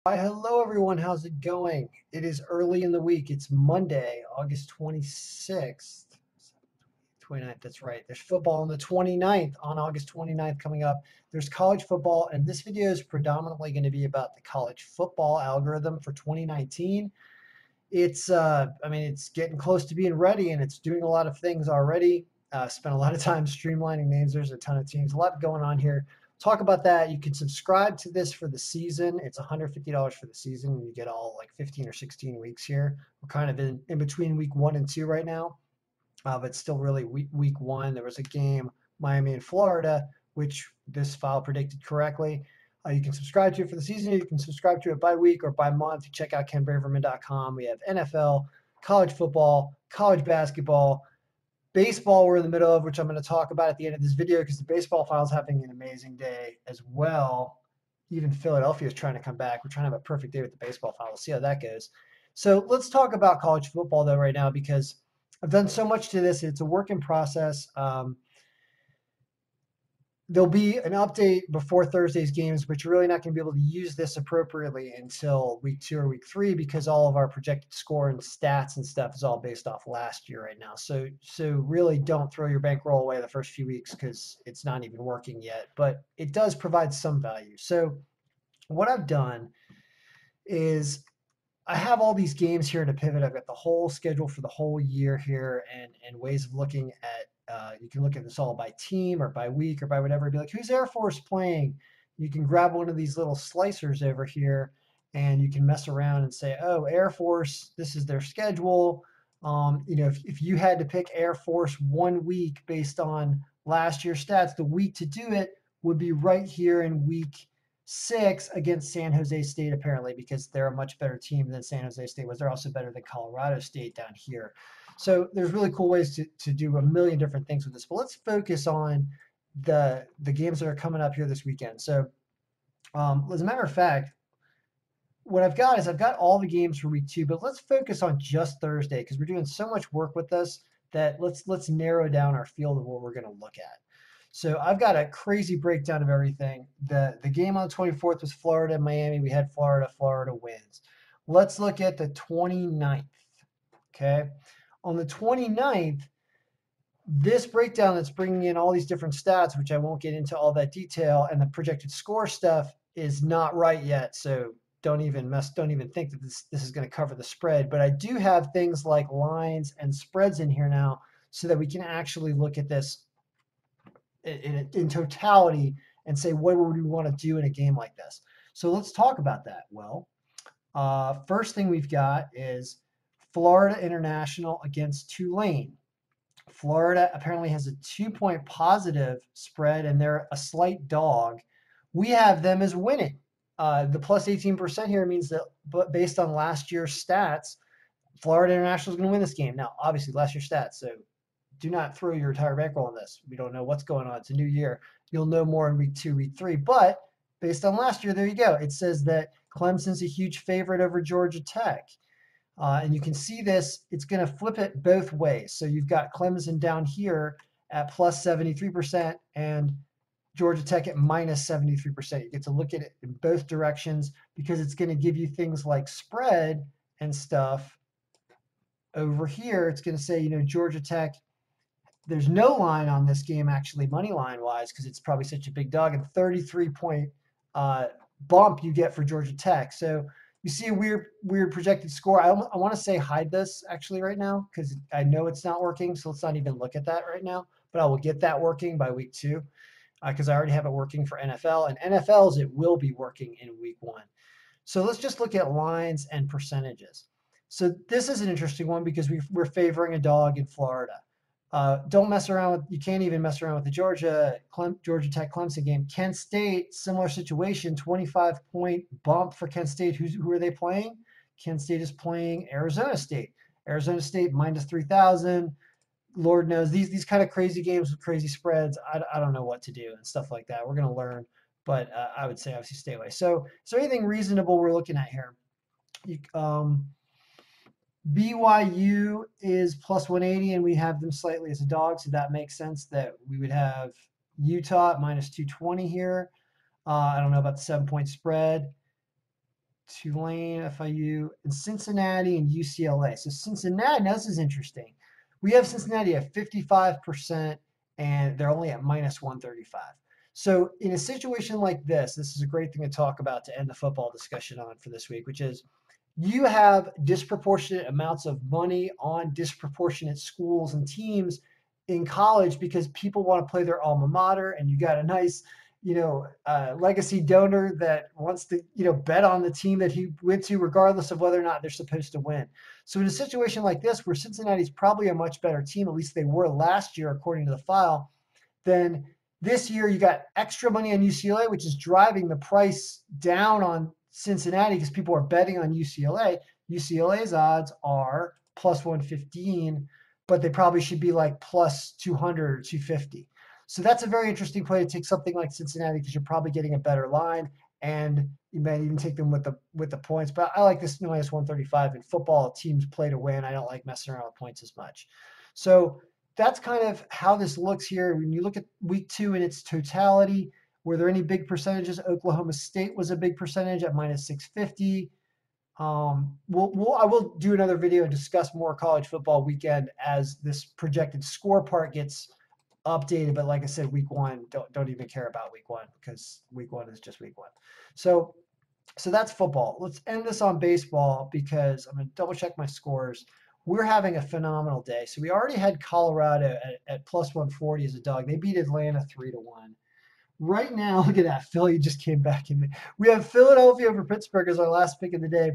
Hi, hello everyone. How's it going? It is early in the week. It's Monday, August 26th, 29th. That's right. There's football on the 29th, on August 29th coming up. There's college football, and this video is predominantly going to be about the college football algorithm for 2019. It's getting close to being ready, and it's doing a lot of things already. Spent a lot of time streamlining names. There's a ton of teams, a lot going on here. Talk about that. You can subscribe to this for the season. It's $150 for the season, and you get all like 15 or 16 weeks here. We're kind of in between week 1 and 2 right now, but still really week 1. There was a game, Miami and Florida, which this file predicted correctly. You can subscribe to it for the season. You can subscribe to it by week or by month. You check out kenbraverman.com. We have NFL, college football, college basketball, baseball we're in the middle of, which I'm going to talk about at the end of this video because the baseball file is having an amazing day as well. Even Philadelphia is trying to come back. We're trying to have a perfect day with the baseball file. We'll see how that goes. So let's talk about college football though right now because I've done so much to this. It's a work in process. There'll be an update before Thursday's games, but you're really not going to be able to use this appropriately until week 2 or week 3 because all of our projected score and stats and stuff is all based off last year right now. So really don't throw your bankroll away the first few weeks because it's not even working yet, but it does provide some value. So what I've done is I have all these games here to pivot. I've got the whole schedule for the whole year here and ways of looking at, you can look at this all by team or by week or by whatever. Be like, who's Air Force playing? You can grab one of these little slicers over here and you can mess around and say, oh, Air Force, this is their schedule. If you had to pick Air Force 1 week based on last year's stats, the week to do it would be right here in week 6 against San Jose State, apparently, because they're a much better team than San Jose State was. They're also better than Colorado State down here. So there's really cool ways to do a million different things with this. But let's focus on the games that are coming up here this weekend. So as a matter of fact, what I've got is I've got all the games for week 2, but let's focus on just Thursday because we're doing so much work with this that let's narrow down our field of what we're going to look at. So I've got a crazy breakdown of everything. The game on the 24th was Florida and Miami. We had Florida. Florida wins. Let's look at the 29th. Okay. On the 29th, this breakdown that's bringing in all these different stats, which I won't get into all that detail, and the projected score stuff is not right yet. So don't even think that this is going to cover the spread. But I do have things like lines and spreads in here now so that we can actually look at this in totality and say, what would we want to do in a game like this? So let's talk about that. Well, first thing we've got is Florida International against Tulane. Florida apparently has a 2-point positive spread and they're a slight dog. We have them as winning. The plus 18% here means that, but based on last year's stats, Florida International is going to win this game. Now, obviously, last year's stats, so do not throw your entire bankroll on this. We don't know what's going on. It's a new year. You'll know more in week 2, week 3. But based on last year, there you go. It says that Clemson's a huge favorite over Georgia Tech. And you can see this, it's going to flip it both ways. So you've got Clemson down here at plus 73% and Georgia Tech at minus 73%. You get to look at it in both directions because it's going to give you things like spread and stuff. Over here, it's going to say, Georgia Tech, there's no line on this game actually money line wise because it's probably such a big dog, and 33-point bump you get for Georgia Tech. So you see a weird projected score. I want to say hide this actually right now because I know it's not working. So let's not even look at that right now. But I will get that working by week 2 because I already have it working for NFL. And NFL's it will be working in week 1. So let's just look at lines and percentages. So this is an interesting one because we're favoring a dog in Florida. Don't mess around with, you can't even mess around with the Georgia Tech Clemson game. Kent State, similar situation, 25-point bump for Kent State. Who are they playing? Kent State is playing Arizona State. Arizona State minus 3,000. Lord knows these kind of crazy games with crazy spreads. I don't know what to do and stuff like that. We're going to learn, but I would say obviously stay away. So is there anything reasonable we're looking at here? BYU is plus 180, and we have them slightly as a dog, so that makes sense that we would have Utah at minus 220 here. I don't know about the 7-point spread. Tulane, FIU, and Cincinnati and UCLA. So Cincinnati, now this is interesting. We have Cincinnati at 55%, and they're only at minus 135. So in a situation like this is a great thing to talk about to end the football discussion on for this week, which is you have disproportionate amounts of money on disproportionate schools and teams in college because people want to play their alma mater, and you got a nice legacy donor that wants to, bet on the team that he went to, regardless of whether or not they're supposed to win. So in a situation like this, where Cincinnati's probably a much better team, at least they were last year, according to the file, then this year you got extra money on UCLA, which is driving the price down on Cincinnati because people are betting on UCLA. UCLA's odds are plus 115, but they probably should be like plus 200 or 250. So that's a very interesting play to take something like Cincinnati because you're probably getting a better line, and you might even take them with the points. But I like this minus 135. In football, teams play to win. I don't like messing around with points as much. So that's kind of how this looks here. When you look at week 2 in its totality, were there any big percentages? Oklahoma State was a big percentage at minus 650. I will do another video and discuss more college football weekend as this projected score part gets updated. But like I said, week 1, don't even care about week 1 because week 1 is just week 1. So that's football. Let's end this on baseball because I'm going to double check my scores. We're having a phenomenal day. So we already had Colorado at plus 140 as a dog. They beat Atlanta 3-1. Right now, look at that. Philly just came back in. We have Philadelphia over Pittsburgh as our last pick of the day.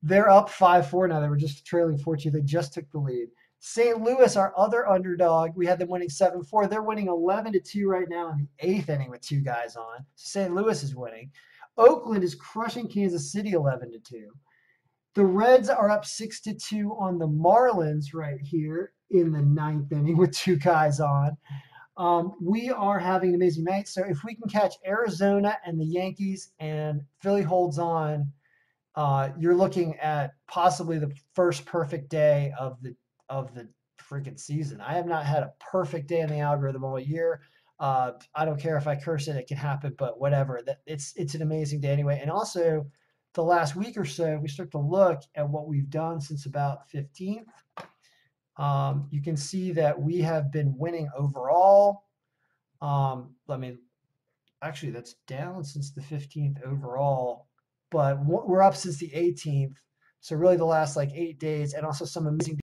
They're up 5-4 now. They were just trailing 4-2. They just took the lead. St. Louis, our other underdog, we had them winning 7-4. They're winning 11-2 right now in the 8th inning with 2 guys on. St. Louis is winning. Oakland is crushing Kansas City 11-2. The Reds are up 6-2 on the Marlins right here in the 9th inning with 2 guys on. We are having an amazing night. So if we can catch Arizona and the Yankees and Philly holds on, you're looking at possibly the first perfect day of the freaking season. I have not had a perfect day in the algorithm all year. I don't care if I curse it; it can happen. But whatever. It's an amazing day anyway. And also, the last week or so, we start to look at what we've done since about 15th. You can see that we have been winning overall. Actually, that's down since the 15th overall, but we're up since the 18th. So really the last like 8 days, and also some amazing